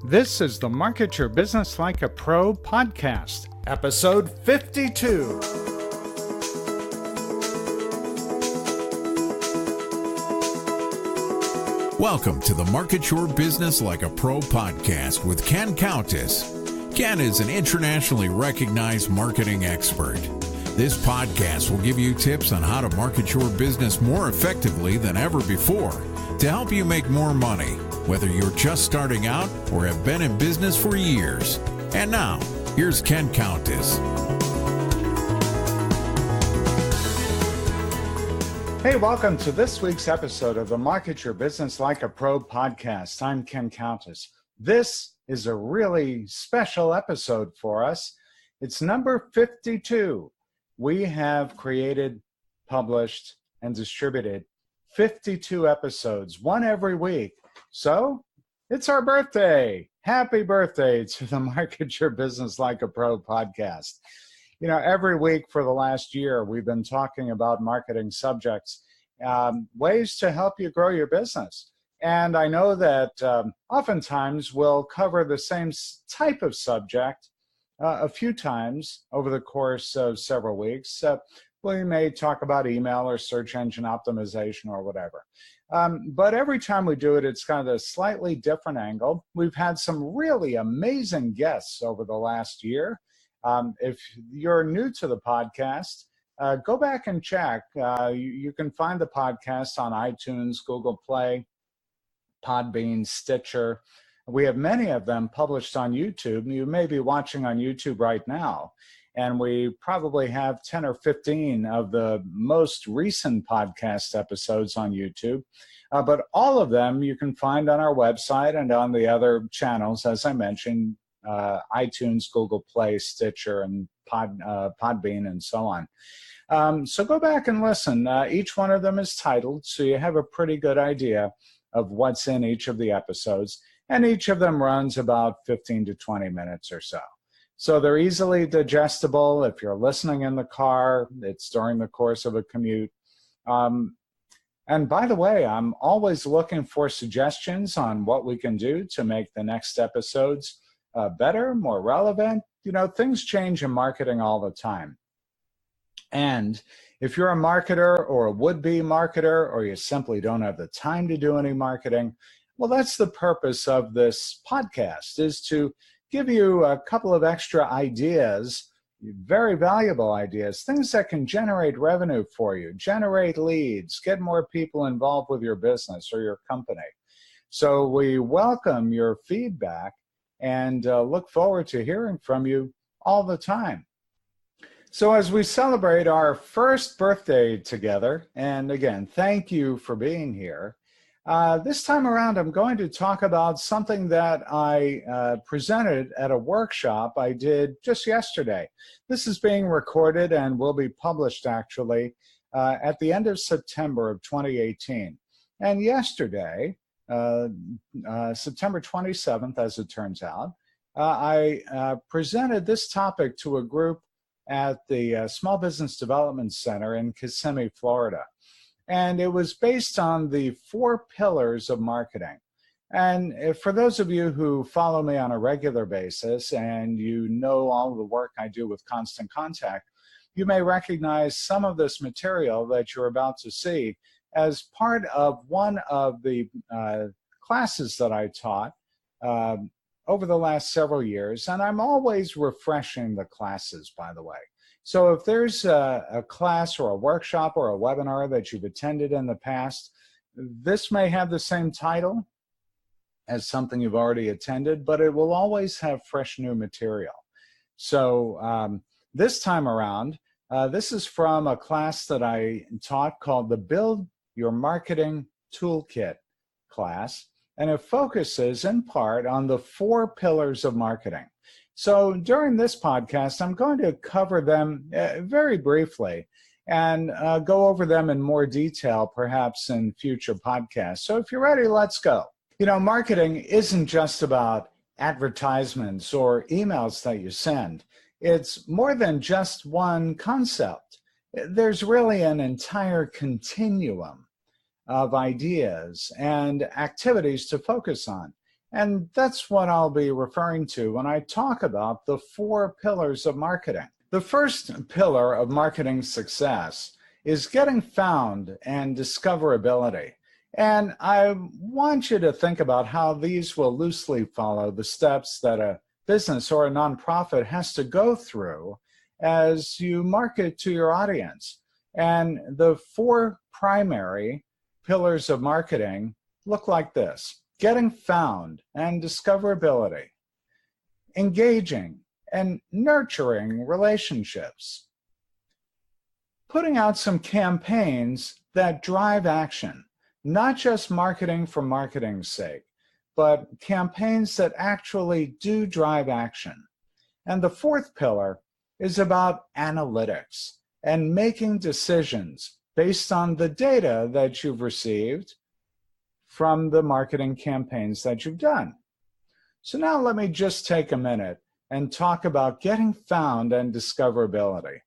This is the Market Your Business Like a Pro podcast, episode 52. Welcome to the Market Your Business Like a Pro podcast with Ken Countess. Ken is an internationally recognized marketing expert. This podcast will give you tips on how to market your business more effectively than ever before to help you make more money, whether you're just starting out or have been in business for years. And now, here's Ken Countess. Hey, welcome to this week's episode of the Market Your Business Like a Pro podcast. I'm Ken Countess. This is a really special episode for us. It's number 52. We have created, published, and distributed 52 episodes, one every week. So it's our birthday. Happy birthday to the Market Your Business Like a Pro podcast. You know, every week for the last year, we've been talking about marketing subjects, ways to help you grow your business. And I know that oftentimes we'll cover the same type of subject a few times over the course of several weeks. We may talk about email or search engine optimization or whatever. But every time we do it, it's kind of a slightly different angle. We've had some really amazing guests over the last year. If you're new to the podcast, go back and check. You can find the podcast on iTunes, Google Play, Podbean, Stitcher. We have many of them published on YouTube. You may be watching on YouTube right now. And we probably have 10 or 15 of the most recent podcast episodes on YouTube. But all of them you can find on our website and on the other channels, as I mentioned, iTunes, Google Play, Stitcher, and Podbean, and so on. So go back and listen. Each one of them is titled, so you have a pretty good idea of what's in each of the episodes. And each of them runs about 15 to 20 minutes or so. So they're easily digestible. If you're listening in the car, it's during the course of a commute. And by the way, I'm always looking for suggestions on what we can do to make the next episodes better, more relevant. You know, things change in marketing all the time. And if you're a marketer or a would-be marketer, or you simply don't have the time to do any marketing, well, that's the purpose of this podcast, is to give you a couple of extra ideas, very valuable ideas, things that can generate revenue for you, generate leads, get more people involved with your business or your company. So we welcome your feedback and look forward to hearing from you all the time. So as we celebrate our first birthday together, and again, thank you for being here, this time around, I'm going to talk about something that I presented at a workshop I did just yesterday. This is being recorded and will be published, actually, at the end of September of 2018. And yesterday, September 27th, as it turns out, I presented this topic to a group at the Small Business Development Center in Kissimmee, Florida. And it was based on the 4 pillars of marketing. And for those of you who follow me on a regular basis and you know all of the work I do with Constant Contact, you may recognize some of this material that you're about to see as part of one of the classes that I taught over the last several years. And I'm always refreshing the classes, by the way. So if there's a class or a workshop or a webinar that you've attended in the past, this may have the same title as something you've already attended, but it will always have fresh new material. So this time around, this is from a class that I taught called the Build Your Marketing Toolkit class, and it focuses in part on the 4 pillars of marketing. So during this podcast, I'm going to cover them very briefly and go over them in more detail, perhaps in future podcasts. So if you're ready, let's go. You know, marketing isn't just about advertisements or emails that you send. It's more than just one concept. There's really an entire continuum of ideas and activities to focus on. And that's what I'll be referring to when I talk about the 4 pillars of marketing. The first pillar of marketing success is getting found and discoverability. And I want you to think about how these will loosely follow the steps that a business or a nonprofit has to go through as you market to your audience. And the 4 primary pillars of marketing look like this: getting found and discoverability, engaging and nurturing relationships, putting out some campaigns that drive action, not just marketing for marketing's sake, but campaigns that actually do drive action. And the 4th pillar is about analytics and making decisions based on the data that you've received from the marketing campaigns that you've done. So now let me just take a minute and talk about getting found and discoverability.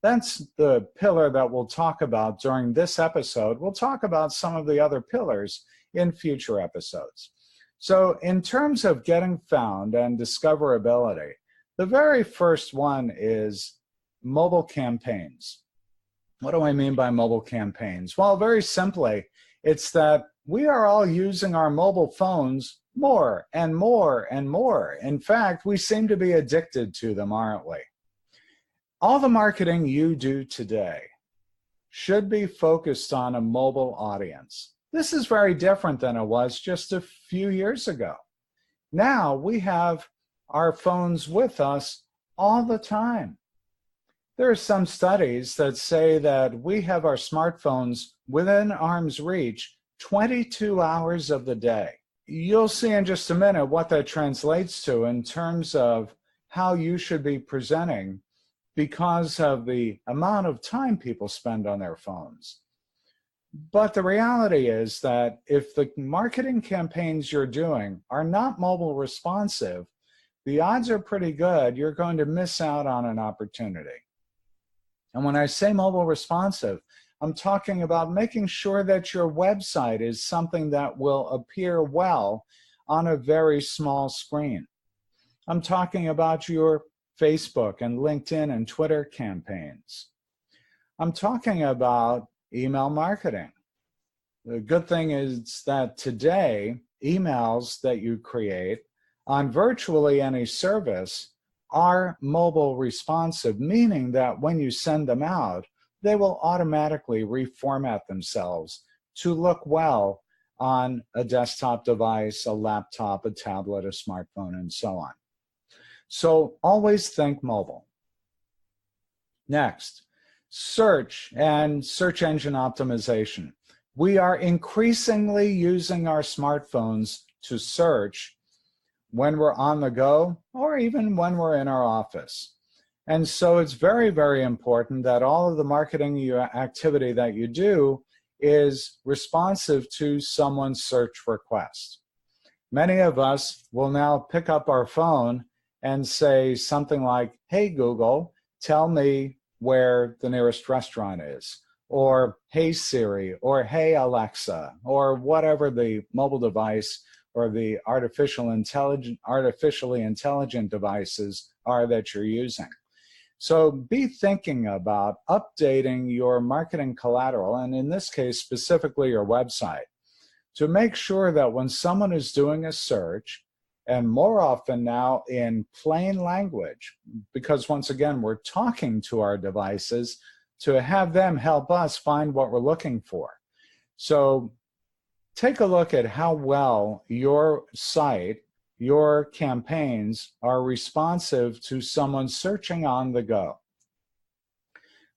That's the pillar that we'll talk about during this episode. We'll talk about some of the other pillars in future episodes. So in terms of getting found and discoverability, the very first one is mobile campaigns. What do I mean by mobile campaigns? Well, very simply, it's that we are all using our mobile phones more and more and more. In fact, we seem to be addicted to them, aren't we? All the marketing you do today should be focused on a mobile audience. This is very different than it was just a few years ago. Now we have our phones with us all the time. There are some studies that say that we have our smartphones within arm's reach 22 hours of the day. You'll see in just a minute what that translates to in terms of how you should be presenting because of the amount of time people spend on their phones. But the reality is that if the marketing campaigns you're doing are not mobile responsive, the odds are pretty good you're going to miss out on an opportunity. And when I say mobile responsive, I'm talking about making sure that your website is something that will appear well on a very small screen. I'm talking about your Facebook and LinkedIn and Twitter campaigns. I'm talking about email marketing. The good thing is that today, emails that you create on virtually any service are mobile responsive, meaning that when you send them out, they will automatically reformat themselves to look well on a desktop device, a laptop, a tablet, a smartphone, and so on. So always think mobile. Next, search and search engine optimization. We are increasingly using our smartphones to search when we're on the go or even when we're in our office. And so it's very, very important that all of the marketing activity that you do is responsive to someone's search request. Many of us will now pick up our phone and say something like, "Hey Google, tell me where the nearest restaurant is," or "Hey Siri," or "Hey Alexa," or whatever the mobile device or the artificially intelligent devices are that you're using. So be thinking about updating your marketing collateral, and in this case, specifically your website, to make sure that when someone is doing a search, and more often now in plain language, because once again, we're talking to our devices to have them help us find what we're looking for. So take a look at how well your site, your campaigns are responsive to someone searching on the go.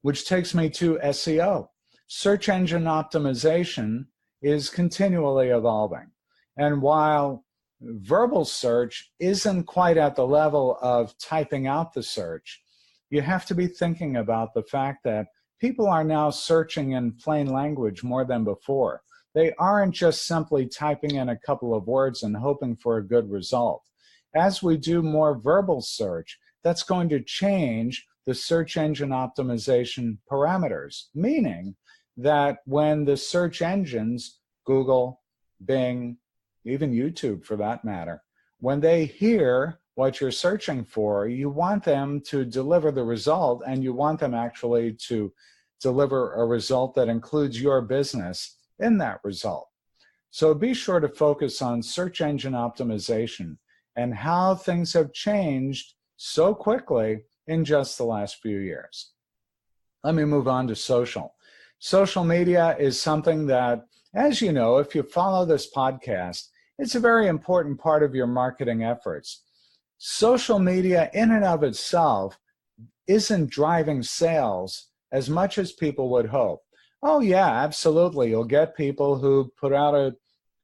Which takes me to SEO. Search engine optimization is continually evolving. And while verbal search isn't quite at the level of typing out the search, you have to be thinking about the fact that people are now searching in plain language more than before. They aren't just simply typing in a couple of words and hoping for a good result. As we do more verbal search, that's going to change the search engine optimization parameters, meaning that when the search engines, Google, Bing, even YouTube for that matter, when they hear what you're searching for, you want them to deliver the result, and you want them actually to deliver a result that includes your business in that result. So be sure to focus on search engine optimization and how things have changed so quickly in just the last few years. Let me move on to social. Social media is something that, as you know, if you follow this podcast, it's a very important part of your marketing efforts. Social media in and of itself isn't driving sales as much as people would hope. Oh yeah, absolutely. You'll get people who put out a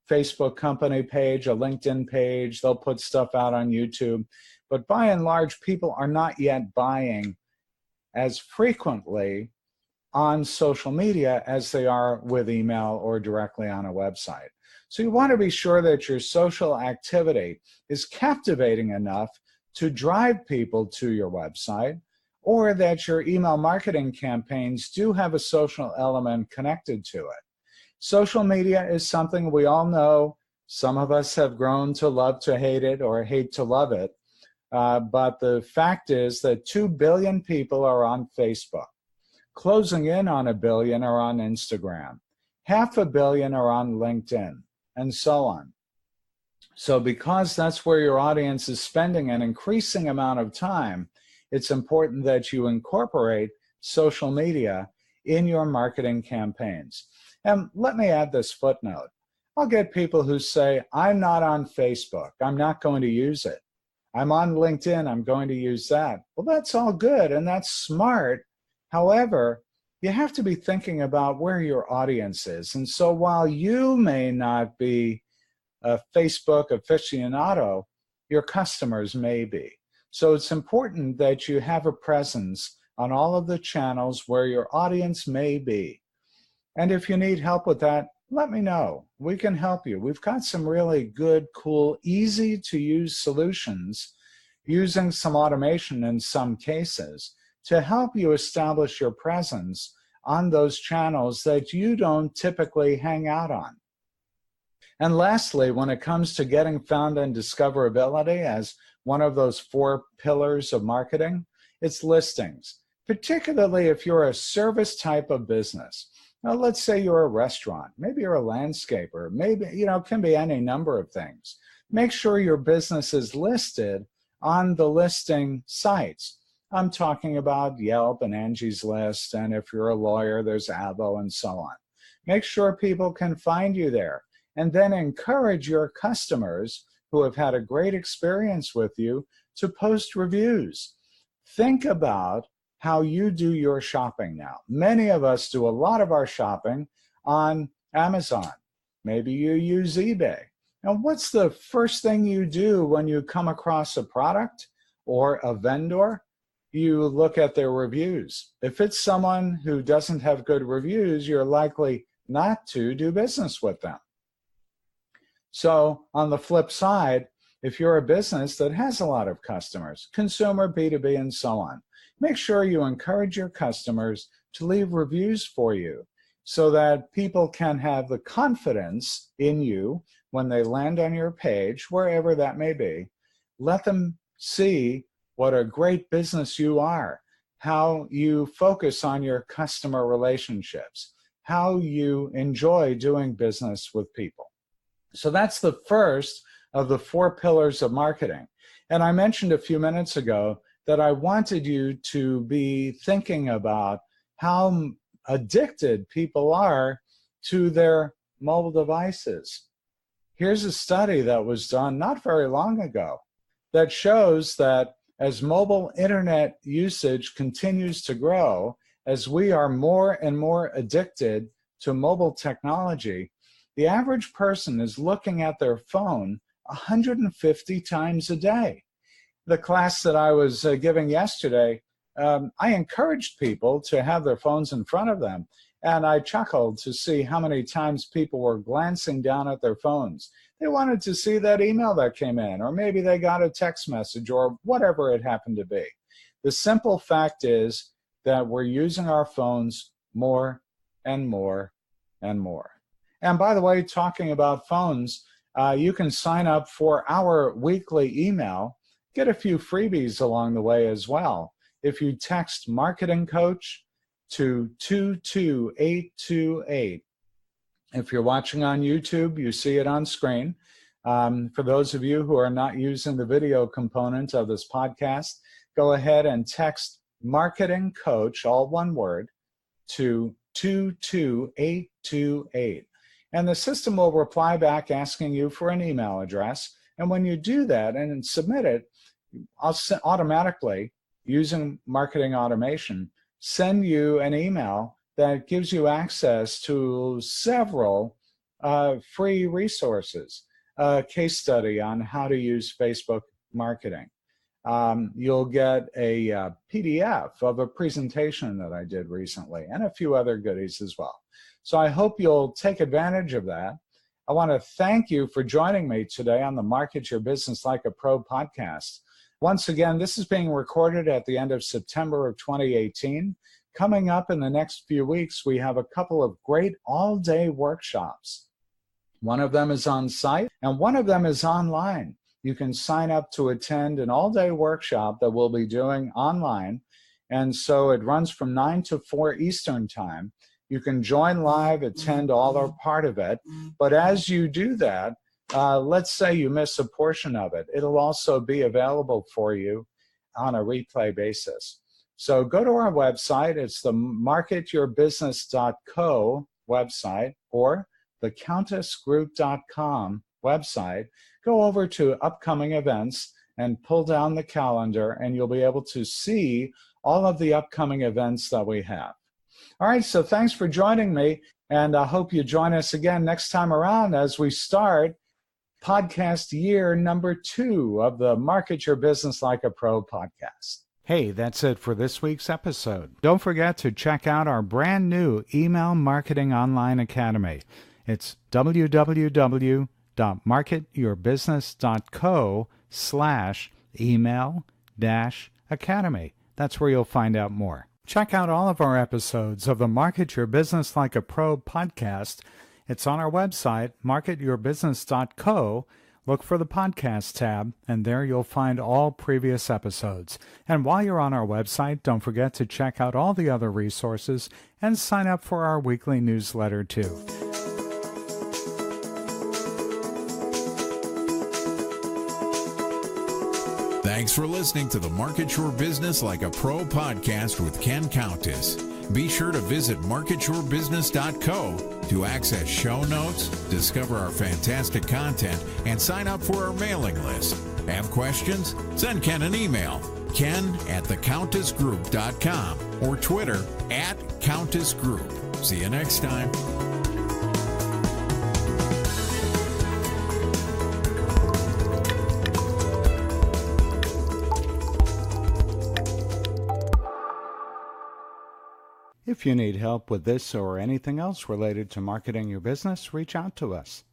Facebook company page, a LinkedIn page, they'll put stuff out on YouTube. But by and large, people are not yet buying as frequently on social media as they are with email or directly on a website. So you want to be sure that your social activity is captivating enough to drive people to your website, or that your email marketing campaigns do have a social element connected to it. Social media is something we all know. Some of us have grown to love to hate it or hate to love it. But the fact is that 2 billion people are on Facebook. Closing in on 1 billion are on Instagram. 500 million are on LinkedIn, and so on. So because that's where your audience is spending an increasing amount of time, it's important that you incorporate social media in your marketing campaigns. And let me add this footnote. I'll get people who say, I'm not on Facebook. I'm not going to use it. I'm on LinkedIn. I'm going to use that. Well, that's all good and that's smart. However, you have to be thinking about where your audience is. And so while you may not be a Facebook aficionado, your customers may be. So it's important that you have a presence on all of the channels where your audience may be. And if you need help with that, let me know. We can help you. We've got some really good, cool, easy to use solutions using some automation in some cases to help you establish your presence on those channels that you don't typically hang out on. And lastly, when it comes to getting found and discoverability as one of those 4 pillars of marketing, it's listings, particularly if you're a service type of business. Now, let's say you're a restaurant, maybe you're a landscaper, maybe, it can be any number of things. Make sure your business is listed on the listing sites. I'm talking about Yelp and Angie's List, and if you're a lawyer, there's Avvo and so on. Make sure people can find you there, and then encourage your customers who have had a great experience with you to post reviews. Think about how you do your shopping now. Many of us do a lot of our shopping on Amazon. Maybe you use eBay. Now, what's the first thing you do when you come across a product or a vendor? You look at their reviews. If it's someone who doesn't have good reviews, you're likely not to do business with them. So on the flip side, if you're a business that has a lot of customers, consumer, B2B, and so on, make sure you encourage your customers to leave reviews for you so that people can have the confidence in you when they land on your page, wherever that may be. Let them see what a great business you are, how you focus on your customer relationships, how you enjoy doing business with people. So that's the first of the 4 pillars of marketing. And I mentioned a few minutes ago that I wanted you to be thinking about how addicted people are to their mobile devices. Here's a study that was done not very long ago that shows that as mobile internet usage continues to grow, as we are more and more addicted to mobile technology, the average person is looking at their phone 150 times a day. The class that I was giving yesterday, I encouraged people to have their phones in front of them, and I chuckled to see how many times people were glancing down at their phones. They wanted to see that email that came in, or maybe they got a text message, or whatever it happened to be. The simple fact is that we're using our phones more and more and more. And by the way, talking about phones, You can sign up for our weekly email, get a few freebies along the way as well. If you text Marketing Coach to 22828. If you're watching on YouTube, you see it on screen. For those of you who are not using the video component of this podcast, go ahead and text Marketing Coach, all one word, to 22828. And the system will reply back asking you for an email address. And when you do that and submit it, I'll automatically, using marketing automation, send you an email that gives you access to several free resources, a case study on how to use Facebook marketing. You'll get a PDF of a presentation that I did recently and a few other goodies as well. So I hope you'll take advantage of that. I want to thank you for joining me today on the Market Your Business Like a Pro podcast. Once again, this is being recorded at the end of September of 2018. Coming up in the next few weeks, we have a couple of great all-day workshops. One of them is on site and one of them is online. You can sign up to attend an all-day workshop that we'll be doing online. And so it runs from 9 to 4 Eastern time. You can join live, attend all or part of it. But as you do that, let's say you miss a portion of it, it'll also be available for you on a replay basis. So go to our website. It's the marketyourbusiness.co website or the countessgroup.com website. Go over to upcoming events and pull down the calendar, and you'll be able to see all of the upcoming events that we have. All right, so thanks for joining me, and I hope you join us again next time around as we start podcast year number 2 of the Market Your Business Like a Pro podcast. Hey, that's it for this week's episode. Don't forget to check out our brand new Email Marketing Online Academy. It's www.marketyourbusiness.co/email-academy. That's where you'll find out more. Check out all of our episodes of the Market Your Business Like a Pro podcast. It's on our website, marketyourbusiness.co. Look for the podcast tab, and there you'll find all previous episodes. And while you're on our website, don't forget to check out all the other resources and sign up for our weekly newsletter too. Thanks for listening to the Market Your Business Like a Pro podcast with Ken Countess. Be sure to visit marketyourbusiness.co to access show notes, discover our fantastic content, and sign up for our mailing list. Have questions? Send Ken an email, ken@thecountessgroup.com, or Twitter @CountessGroup. See you next time. If you need help with this or anything else related to marketing your business, reach out to us.